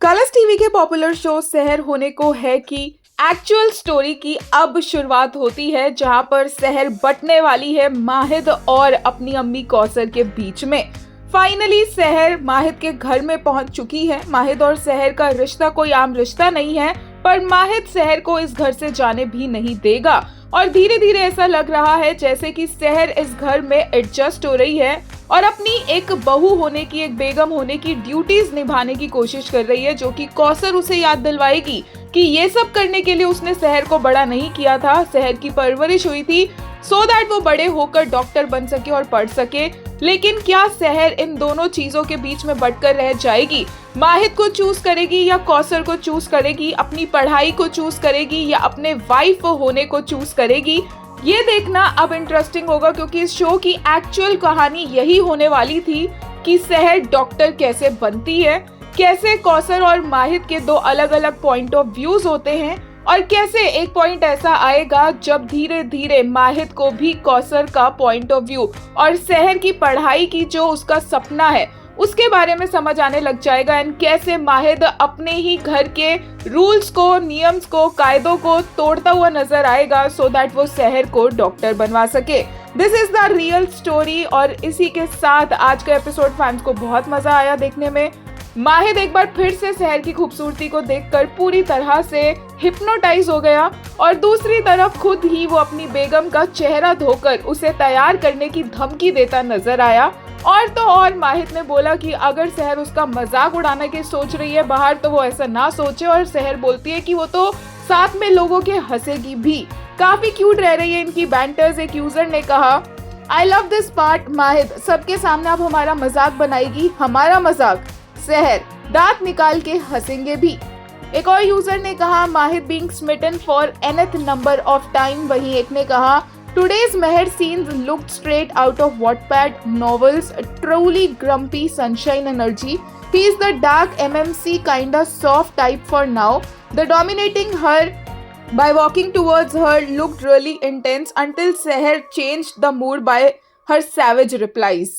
Colors TV के popular show सहर होने को है कि एक्चुअल स्टोरी की अब शुरुआत होती है, जहां पर सहर बंटने वाली है माहिद और अपनी अम्मी कौसर के बीच में। फाइनली सहर माहिद के घर में पहुंच चुकी है। माहिद और सहर का रिश्ता कोई आम रिश्ता नहीं है, पर माहिद सहर को इस घर से जाने भी नहीं देगा और धीरे धीरे ऐसा लग रहा है जैसे कि सहर इस घर में एडजस्ट हो रही है और अपनी एक बहू होने की, एक बेगम होने की ड्यूटीज निभाने की कोशिश कर रही है, जो कि कौसर उसे याद दिलवाएगी कि ये सब करने के लिए उसने सहर को बड़ा नहीं किया था। सहर की परवरिश हुई थी सो दैट वो बड़े होकर डॉक्टर बन सके और पढ़ सके। लेकिन क्या सहर इन दोनों चीजों के बीच में बटकर रह जाएगी? माहिद को चूज करेगी या कौसर को चूज करेगी? अपनी पढ़ाई को चूज करेगी या अपने वाइफ होने को चूज करेगी? ये देखना अब इंटरेस्टिंग होगा, क्योंकि इस शो की एक्चुअल कहानी यही होने वाली थी कि सहर डॉक्टर कैसे बनती है, कैसे कौसर और माहिद के दो अलग अलग पॉइंट ऑफ व्यूज होते हैं और कैसे एक पॉइंट ऐसा आएगा जब धीरे धीरे माहिद को भी कौसर का पॉइंट ऑफ व्यू और सहर की पढ़ाई की जो उसका सपना है उसके बारे में समझ आने लग जाएगा। एंड कैसे माहिद अपने ही घर के रूल्स को, नियम्स को, कायदों को तोड़ता हुआ नजर आएगा सो दैट वो सहर को डॉक्टर बनवा सके। This is the real story. और इसी के साथ आज का एपिसोड फैंस को बहुत मजा आया देखने में। माहिद एक बार फिर से सहर की खूबसूरती को देखकर पूरी तरह से हिप्नोटाइज हो गया और दूसरी तरफ खुद ही वो अपनी बेगम का चेहरा धोकर उसे तैयार करने की धमकी देता नजर आया। और तो और माहिद ने बोला कि अगर सहर उसका मजाक उड़ाने की सोच रही है बाहर, तो वो ऐसा ना सोचे। और सहर बोलती है कि वो तो साथ में लोगों के हंसेगी भी। काफी क्यूट रह रही है इनकी बैंटर्स। एक यूजर ने कहा, आई लव दिस पार्ट माहिद, सबके सामने आप हमारा मजाक बनाएगी। हमारा मजाक? सहर दांत निकाल के हंसेंगे भी। एक और यूजर ने कहा, Mahid being smitten for nth number of time. वहीं एक ने कहा, today's Meher scenes looked straight out of Wattpad novels, truly grumpy sunshine energy. He is the dark MMC kinda soft type for now. The dominating her by walking towards her looked really intense until Seher changed the mood by her savage replies.